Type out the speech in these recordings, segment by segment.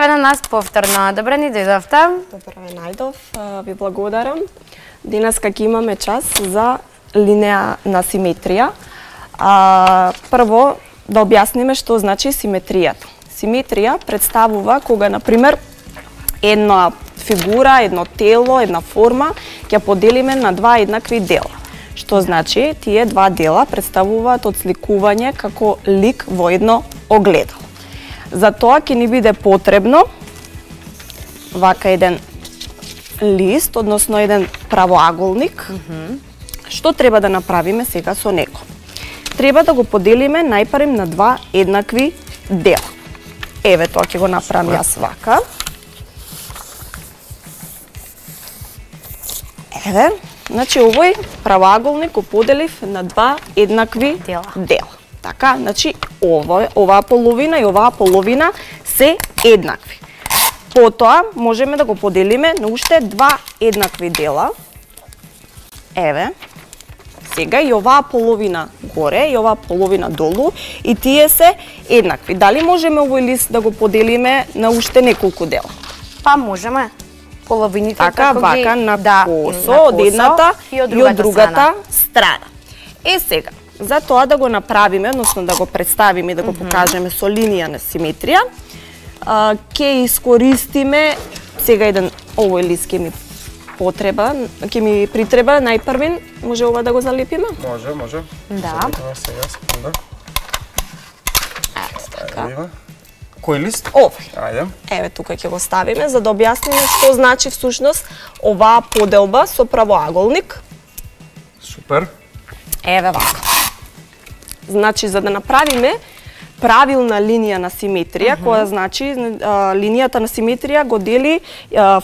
Еве на нас повторно. Добре ни дојдовте. Добро ве најдов, ви благодарам. Денеска ќе имаме час за линија на симетрија. Прво да објасниме што значи симетријата. Симетрија представува кога, например, една фигура, едно тело, една форма ќе поделиме на два еднакви дела. Што значи тие два дела представуваат отсликување како лик во едно огледало. За тоа ќе ни биде потребно вака еден лист, односно еден правоаголник. Што треба да направиме сега со него? Треба да го поделиме најпрем на два еднакви дела. Еве тоа ќе го направам јас вака. Еве, значи овој правоаголник го поделив на два еднакви дела. Така, значи оваа половина и оваа половина се еднакви. Потоа можеме да го поделиме на уште два еднакви дела. Еве. Сега и оваа половина горе и оваа половина долу и тие се еднакви. Дали можеме овој лист да го поделиме на уште неколку дела? Па можеме. Половините така вака на косо од едната и од другата страна. Сега, за тоа да го направиме, односно да го представиме и да го покажеме со линија на симетрија, ќе искористиме сега еден овој лист ќе ми притреба најпрвен, може ова да го залепиме? Може. Да. Сега, секунда. Така. Кој лист? Овој. Ајде. Еве тука ќе го ставиме за да објасниме што значи всушност оваа поделба со правоаголник. Супер. Еве вака. Значи за да направиме правилна линија на симетрија, која значи линијата на симетрија го дели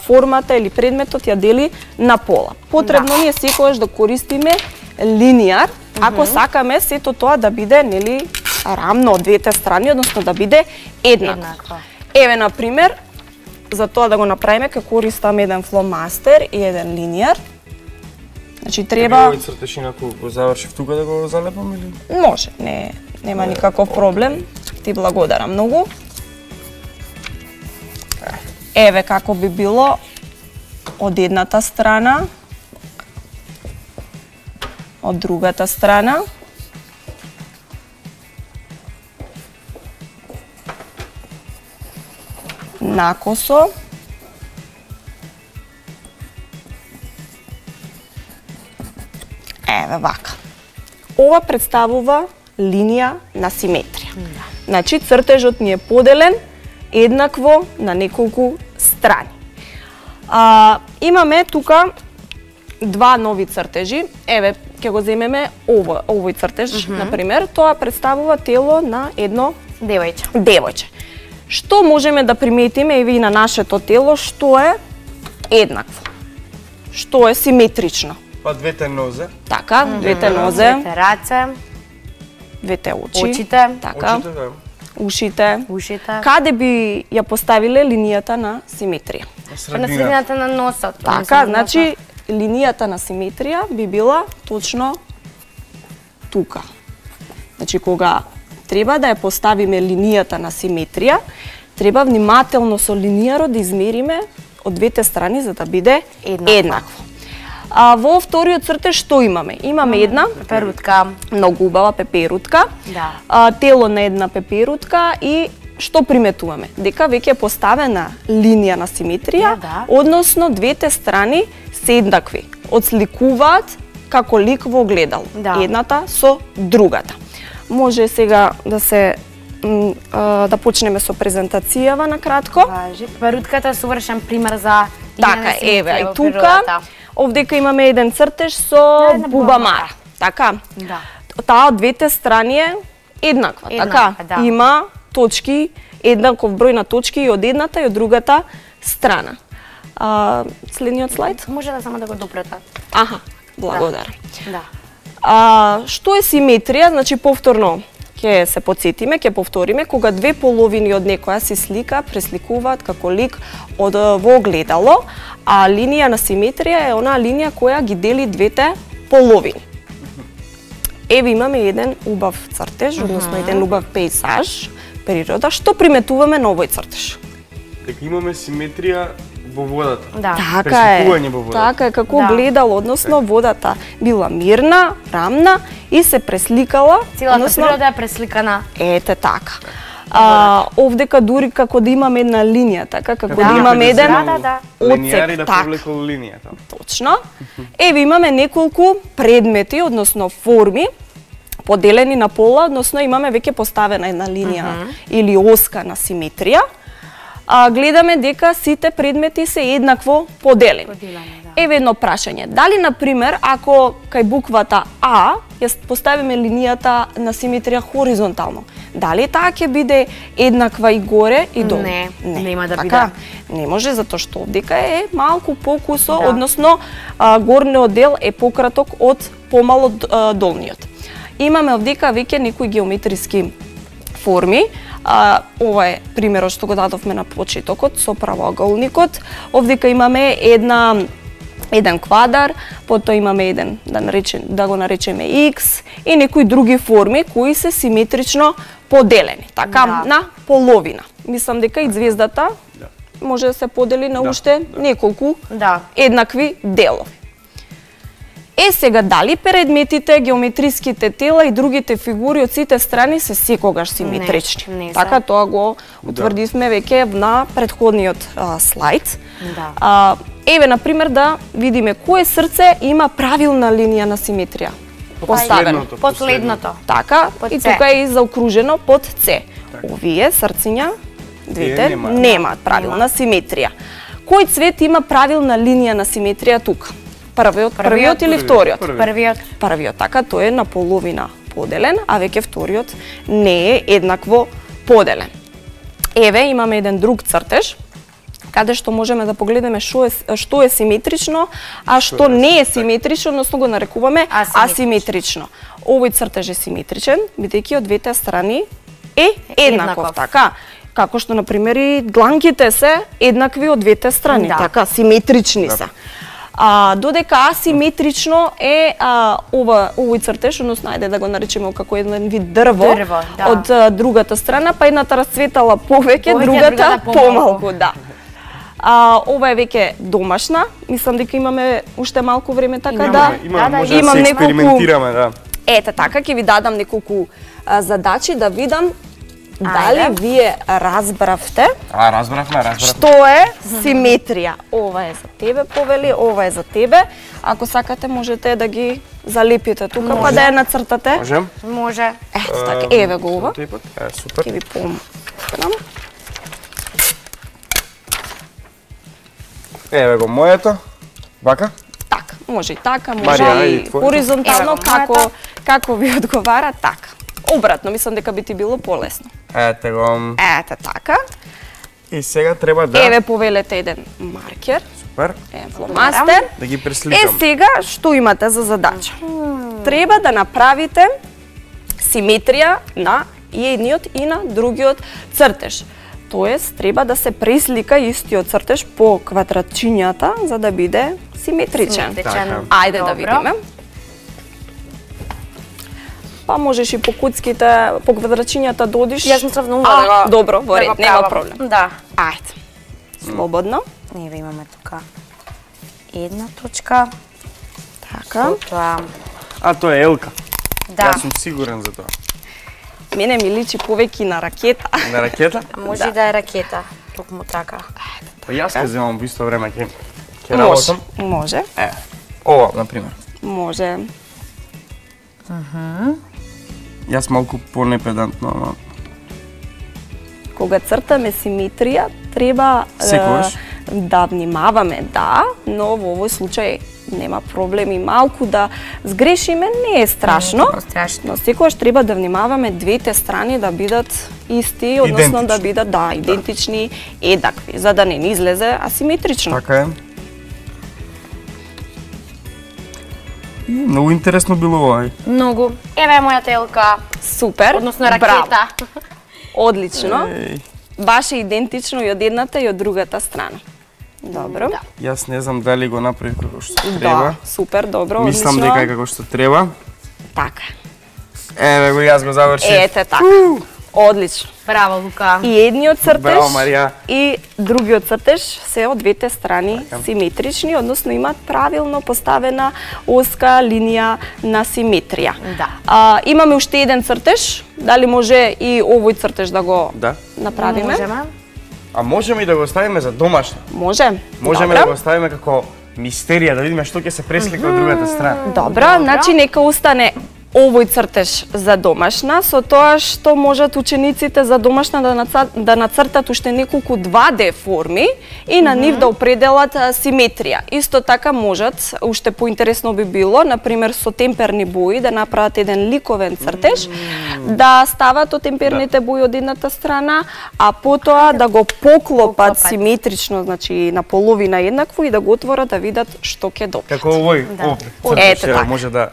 формата или предметот ја дели на пола. Потребно ни е секогаш да користиме линијар, ако сакаме сето тоа да биде нели рамно од двете страни, односно да биде еднакво. Еве на пример, за тоа да го направиме ќе користам еден фломастер и еден линијар. Значи треба овој цртеж инаку го завршив тука да го залепам или? Може, нема никаков проблем. Ти благодарам многу. Еве како би било од едната страна, од другата страна. Накосо. Еве вака. Ова представува линија на симетрија. Значи цртежот ни е поделен еднакво на неколку страни. Имаме тука два нови цртежи. Еве ќе го земеме овој цртеж, на пример, тоа представува тело на едно девојче. Што можеме да приметиме еве и на нашето тело што е еднакво? Што е симетрично? Па двете нозе. Така, двете нозе, двете раце, двете очи, очите, така, Ушите, ушите. Каде би ја поставиле линијата на симетрија? на средината на носот. Така, значи линијата на симетрија би била точно тука. Значи кога треба да ја поставиме линијата на симетрија, треба внимателно со линијарот да измериме од двете страни за да биде еднакво. Во вториот цртеж што имаме? Имаме една пеперутка, многу убава пеперутка, тело на една пеперутка и што приметуваме? Дека веќе е поставена линија на симетрија, односно двете страни се еднакви, отсликуваат како лик во огледало, едната со другата. Може сега да почнеме со презентацијава на кратко. Пеперутката е совршен пример за така, еве, и тука овдека имаме еден цртеж со бубамара. Така? Да. Таа од двете страни е еднаква, така? Има точки, еднаков број на точки и од едната и од другата страна. Следниот слайд? Може да само да го допретат. Аха, благодарам. Да. Што е симетрија? Значи повторно ќе се потсетиме, ќе повториме кога две половини од некоја се слика, пресликуваат како лик во огледало, а линија на симетрија е онаа линија која ги дели двете половини. Еве имаме еден убав цртеж, односно еден убав пейзаж, природа. Што приметуваме на овој цртеж? дека имаме симетрија во водата. Да. Така е. Пресликување во водата. Така е како Да. гледал, односно водата била мирна, рамна и се пресликала, Целата природа е пресликана. ете така. Овдека дури како да имаме една линија, така како да, Како имаме еден да. линијари да така. повлекол линијата. Точно. Еве имаме неколку предмети, односно форми, поделени на пола, односно имаме веќе поставена една линија или оска на симетрија. Гледаме дека сите предмети се еднакво поделени. Да. Еве едно прашање. Дали, на пример, ако кај буквата А ја поставиме линијата на симетрија хоризонтално, дали таа ќе биде еднаква и горе и долу? Не, нема да така, не може, затоа што овдека е малку покусо, Да. односно горниот дел е пократок од помало долниот. Имаме овдека веќе некои геометриски форми. Ова е примерот што го дадовме на почетокот со правоаголникот. Овдека имаме еден квадар, потоа имаме еден, да го наречеме X и некои други форми кои се симетрично поделени, така, Да. на половина. Мислам дека и звездата може да се подели на уште неколку Да. еднакви делови. Сега, дали предметите, геометриските тела и другите фигури од сите страни се секогаш симетрични? Не се. Така, тоа го утврдивме веќе на предходниот слайд. Да. Еве, например, да видиме кое срце има правилна линија на симетрија поставено. Последното. Така, Под и С. тука е заокружено под С. Овие срциња, двете, немаат правилна симетрија. Кој цвет има правилна линија на симетрија тука? Првиот или вториот? Првиот, така, тој е на половина поделен, а веќе вториот не е еднакво поделен. Еве, имаме еден друг цртеж, каде што можеме да погледаме што е симетрично, а што не е симетрично, односно го нарекуваме асиметрично. Овој цртеж е симетричен, бидејќи од двете страни е еднаков, така. Како што, например, и дланките се еднакви од двете страни, така, симетрични се. Додека асиметрично е овој цртеж, односно ајде да го наречеме како еден вид дрво, од другата страна, па едната расцветала повеќе, другата помалку, да. Ова е веќе домашна, мислам дека имаме уште малку време, така да може да се експериментираме, да. Ете така, ќе ви дадам неколку задачи да видам дали вие разбравте што е симетрија. Ова е за тебе, Повели, ова е за тебе. Ако сакате, можете да ги залепите тука, па да ја нацртате. Можем? Може. Ето така, еве го ова. Супер. Ќе ви помогнам. Еве го моето. Вака? Така, може и така, може и хоризонтално, како ви одговара, така. Обратно, мислам дека би ти било полесно. Ете го. Ете така. И сега треба да... Еве, повелете еден маркер. Супер. Фломастер. Да ги пресликам. Сега, што имате за задача? Треба да направите симетрија на и едниот и на другиот цртеж. Тоест, треба да се преслика истиот цртеж по квадратчињата за да биде симетричен. Ајде да видиме. Па можеш и по куцките, по квадратчињата да одиш. Јас мислам многу да го... Добро, во ред, нема проблем. Да. Ајде. Слободно. Еве имаме тука една точка. Така. Тоа е елка. Да. Јас сум сигурен за тоа. Мене ми личи повеќе на ракета. На ракета? Може да е ракета. Токму така. Па јас ќе земам во исто време ќе работам. Може. Ова, на пример. Може. Јас малку понепедантно, ама... Кога цртаме симетрија, треба да внимаваме, да, но во овој случај нема проблеми, малку да сгрешиме не е страшно, но секогаш треба да внимаваме двете страни да бидат исти, односно да бидат идентични, еднакви, за да не ни излезе асиметрично. Така е. Многу интересно било ова. Многу. Еве е мојата елка. Супер. Односно ракета. Одлично. Баш е идентично и од едната и од другата страна. Добро. Јас не знам дали го направив како што треба. Да, супер, добро, одлично. Мислам дека е како што треба. Така. Еве го, јас го завршив. Ете така. Одлично. Браво, Лука. И едниот цртеж Браво, Марија. и другиот цртеж се од двете страни симетрични, односно имаат правилно поставена оска линија на симетрија. Да. Имаме уште еден цртеж, дали може и овој цртеж да го Да. направиме? Можеме. А можеме и да го оставиме за домашно. Може. Можеме Добра. да го оставиме како мистерија, да видиме што ќе се преслика од другата страна. Добра, значи нека остане овој цртеж за домашна, со тоа што можат учениците за домашна да нацртат уште неколку 2D форми и на нив да определат симетрија. Исто така можат, уште поинтересно би било, например со темперни бои да направат еден ликовен цртеж, да стават од темперните бои од едната страна, а потоа да го поклопат симетрично, значи на половина еднакво и да го отворат да видат што ќе добиат. Како овој, Ето така. може да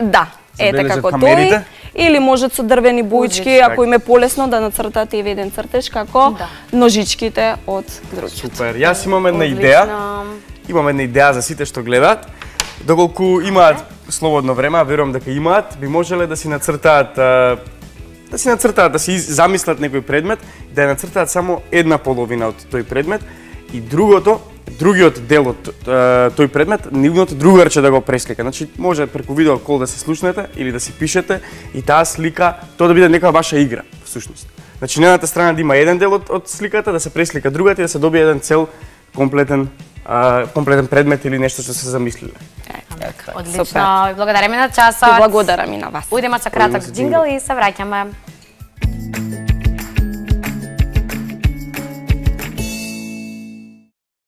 Ете забележат како камерите. тој, или можат со дрвени бујчки, ако им е полесно да нацртат и еден цртеж како ножичките од другите. Супер. Јас имам една идеја. Имам една идеја за сите што гледаат. Доколку имаат слободно време, а верувам дека имаат, би можеле да си нацртаат да си замислат некој предмет, да ја нацртаат само една половина од тој предмет и другиот дел од тој предмет, нивното другарче да го преслика. Значи може преку видео кол да се слушнете или да си пишете и таа слика, тоа да биде нека ваша игра всушност. Значи на едната страна да има еден дел од сликата, да се преслика другата и да се добие еден цел комплетен предмет или нешто што се замислиле. Одлично. Благодариме на часот. Благодарам и на вас. Уидеме со краток џингл и се враќаме.